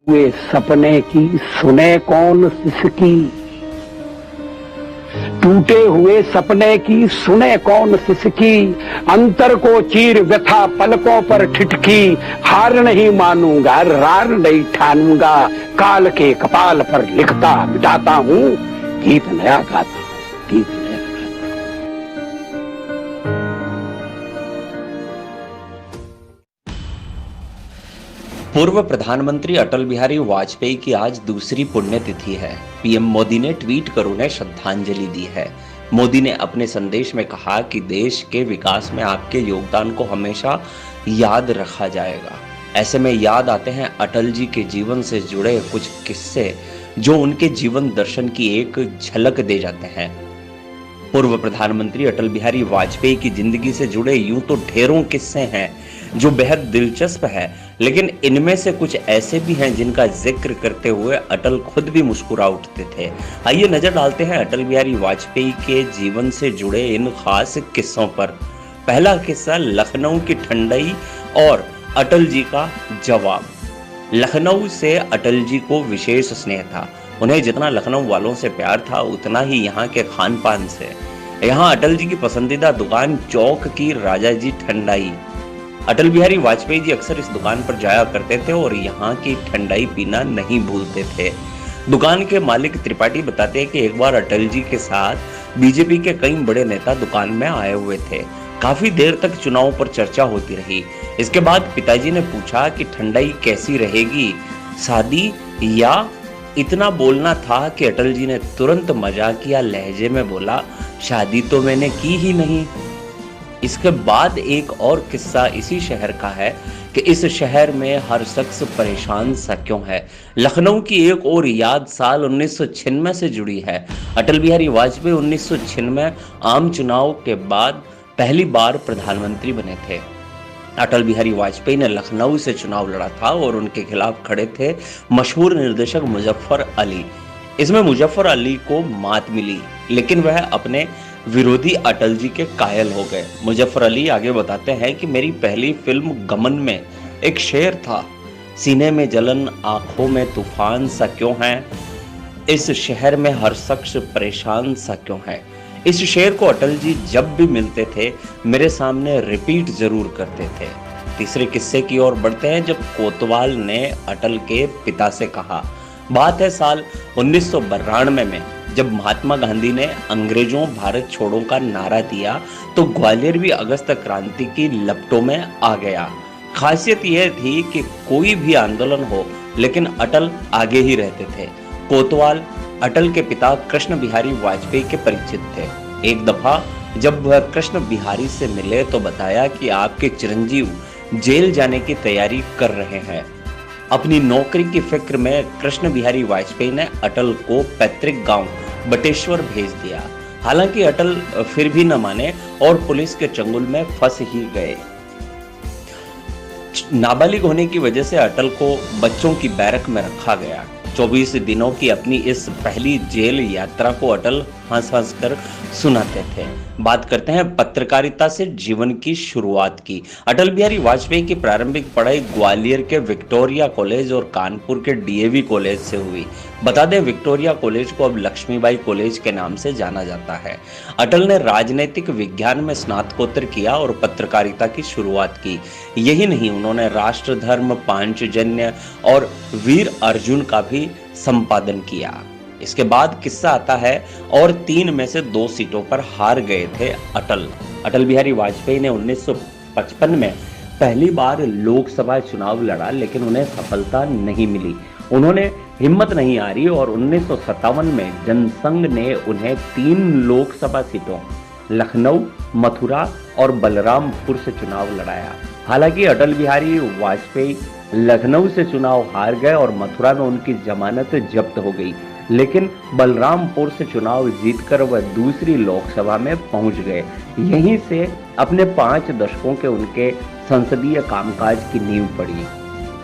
हुए सपने की सुने कौन सिसकी, टूटे हुए सपने की सुने कौन सिसकी, अंतर को चीर व्यथा पलकों पर ठिठकी, हार नहीं मानूंगा रार नहीं ठानूंगा, काल के कपाल पर लिखता मिटाता हूं, गीत नया गाता हूं, गीत नया। पूर्व प्रधानमंत्री अटल बिहारी वाजपेयी की आज दूसरी पुण्यतिथि है। पीएम मोदी ने ट्वीट कर उन्हें श्रद्धांजलि दी है। मोदी ने अपने संदेश में कहा कि देश के विकास में आपके योगदान को हमेशा याद रखा जाएगा। ऐसे में याद आते हैं अटल जी के जीवन से जुड़े कुछ किस्से जो उनके जीवन दर्शन की एक झलक दे जाते हैं। पूर्व प्रधानमंत्री अटल बिहारी वाजपेयी की जिंदगी से जुड़े यूं तो ढेरों किस्से हैं जो बेहद दिलचस्प है, लेकिन इनमें से कुछ ऐसे भी हैं जिनका जिक्र करते हुए अटल खुद भी मुस्कुरा उठते थे। आइए नजर डालते हैं अटल बिहारी वाजपेयी के जीवन से जुड़े इन खास किस्सों पर। पहला किस्सा लखनऊ की ठंडई और अटल जी का जवाब। लखनऊ से अटल जी को विशेष स्नेह था। उन्हें जितना लखनऊ वालों से प्यार था उतना ही यहाँ के खान पान से। यहाँ अटल जी की पसंदीदा दुकान चौक की राजा जी ठंडाई। अटल बिहारी वाजपेयी जी अक्सर इस दुकान पर जाया करते थे और यहाँ की ठंडाई पीना नहीं भूलते थे। दुकान के मालिक त्रिपाठी बताते हैं कि एक बार अटल जी के साथ बीजेपी के कई बड़े नेता दुकान में आए हुए थे। काफी देर तक चुनाव पर चर्चा होती रही। इसके बाद पिताजी ने पूछा कि ठंडाई कैसी रहेगी, सादी या। इतना बोलना था कि अटल जी ने तुरंत मजाकिया लहजे में बोला, शादी तो मैंने की ही नहीं। इसके बाद एक और किस्सा इसी शहर का है कि इस शहर में हर शख्स परेशान सा क्यों है। लखनऊ की एक और याद साल 1996 से जुड़ी है। अटल बिहारी वाजपेयी 1996 आम चुनाव के बाद पहली बार प्रधानमंत्री बने थे। अटल बिहारी वाजपेयी ने लखनऊ से चुनाव लड़ा था और उनके खिलाफ खड़े थे मशहूर निर्देशक मुजफ्फर अली। इसमें मुजफ्फर अली को मात मिली, लेकिन वह अपने विरोधी अटल जी के कायल हो गए। मुजफ्फर अली आगे बताते हैं कि मेरी पहली फिल्म गमन में एक शेर था, सीने में जलन आंखों में तूफान सा क्यों है, इस शहर में हर शख्स परेशान सा क्यों है। इस शेर को अटल जी जब भी मिलते थे मेरे सामने रिपीट जरूर करते थे। तीसरे किस्से की ओर बढ़ते हैं जब कोतवाल ने अटल के पिता से कहा। बात है साल 1992 में, जब महात्मा गांधी ने अंग्रेजों भारत छोड़ो का नारा दिया तो ग्वालियर भी अगस्त क्रांति की लपटों में आ गया। खासियत यह थी कि कोई भी आंदोलन हो लेकिन अटल आगे ही रहते थे। कोतवाल अटल के पिता कृष्ण बिहारी वाजपेयी के परिचित थे। एक दफा जब वह कृष्ण बिहारी से मिले तो बताया कि आपके चिरंजीव जेल जाने की तैयारी कर रहे हैं। अपनी नौकरी की फिक्र में कृष्ण बिहारी वाजपेयी ने अटल को पैतृक गांव बटेश्वर भेज दिया। हालांकि अटल फिर भी न माने और पुलिस के चंगुल में फंस ही गए। नाबालिग होने की वजह से अटल को बच्चों की बैरक में रखा गया। 24 दिनों की अपनी इस पहली जेल यात्रा को अटल हंस हंस कर सुनाते थे। बात करते हैं पत्रकारिता से जीवन की शुरुआत की। अटल बिहारी वाजपेयी की प्रारंभिक पढ़ाई ग्वालियर के विक्टोरिया कॉलेज और कानपुर के डीएवी कॉलेज से हुई। बता दें विक्टोरिया कॉलेज को अब लक्ष्मीबाई कॉलेज के नाम से जाना जाता है। अटल ने राजनीतिक विज्ञान में स्नातकोत्तर किया और पत्रकारिता की शुरुआत की। यही नहीं, उन्होंने राष्ट्र धर्म, पांचजन्य और वीर अर्जुन का भी संपादन किया। इसके बाद किस्सा आता है और 3 में से 2 सीटों पर हार गए थे अटल बिहारी वाजपेयी ने 1955 में पहली बार लोकसभा चुनाव लड़ा, लेकिन उन्हें सफलता नहीं मिली। उन्होंने हिम्मत नहीं हारी और 1957 में जनसंघ ने उन्हें 3 लोकसभा सीटों लखनऊ, मथुरा और बलरामपुर से चुनाव लड़ाया। हालांकि अटल बिहारी वाजपेयी लखनऊ से चुनाव हार गए और मथुरा में उनकी जमानत जब्त हो गई, लेकिन बलरामपुर से चुनाव जीतकर वह दूसरी लोकसभा में पहुंच गए। यहीं से अपने 5 दशकों के उनके संसदीय कामकाज की नींव पड़ी।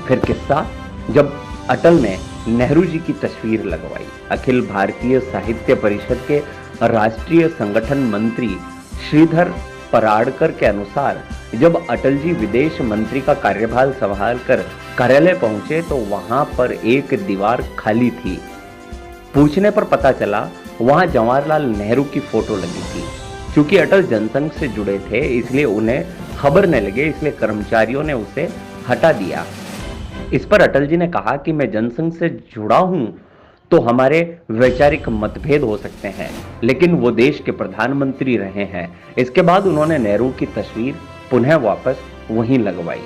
फिर किस्सा जब अटल ने नेहरू जी की तस्वीर लगवाई। अखिल भारतीय साहित्य परिषद के राष्ट्रीय संगठन मंत्री श्रीधर पराड़कर के अनुसार जब अटल जी विदेश मंत्री का कार्यभार संभालकर कार्यालय पहुंचे तो वहां पर एक दीवार खाली थी। पूछने पर पता चला वहां जवाहरलाल नेहरू की फोटो लगी थी। क्योंकि अटल जनसंघ से जुड़े थे इसलिए उन्हें खबर न लगे, इसलिए कर्मचारियों ने उसे हटा दिया। इस पर अटल जी ने कहा कि मैं जनसंघ से जुड़ा हूं तो हमारे वैचारिक मतभेद हो सकते हैं, लेकिन वो देश के प्रधानमंत्री रहे हैं। इसके बाद उन्होंने नेहरू की तस्वीर पुनः वापस वहीं लगवाई।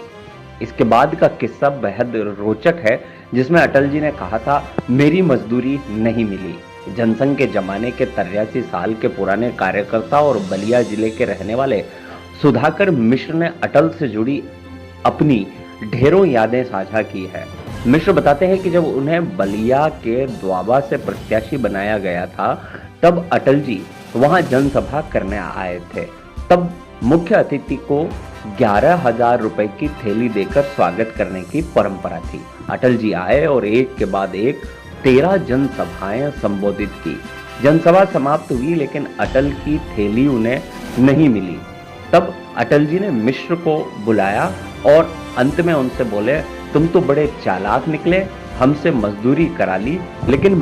इसके बाद का किस्सा बेहद रोचक है, जिसमें अटल जी ने कहा था मेरी मजदूरी नहीं मिली। जनसंघ के जमाने के 83 साल के पुराने कार्यकर्ता और बलिया जिले के रहने वाले सुधाकर मिश्र ने अटल से जुड़ी अपनी ढेरों यादें साझा की है। मिश्र बताते हैं कि जब उन्हें बलिया के द्वाबा से प्रत्याशी बनाया गया था तब अटल जी वहां जनसभा करने आए थे। तब मुख्य अतिथि को 11,000 रुपए की थैली देकर स्वागत करने की परंपरा थी। अटल जी आए और एक के बाद एक 13 जनसभाएं संबोधित की। जनसभा समाप्त हुई लेकिन अटल की थैली उन्हें नहीं मिली। तब अटल जी ने मिश्र को बुलाया और अंत में उनसे बोले तुम तो बड़े चालाक निकले, हमसे मजदूरी करा ली, लेकिन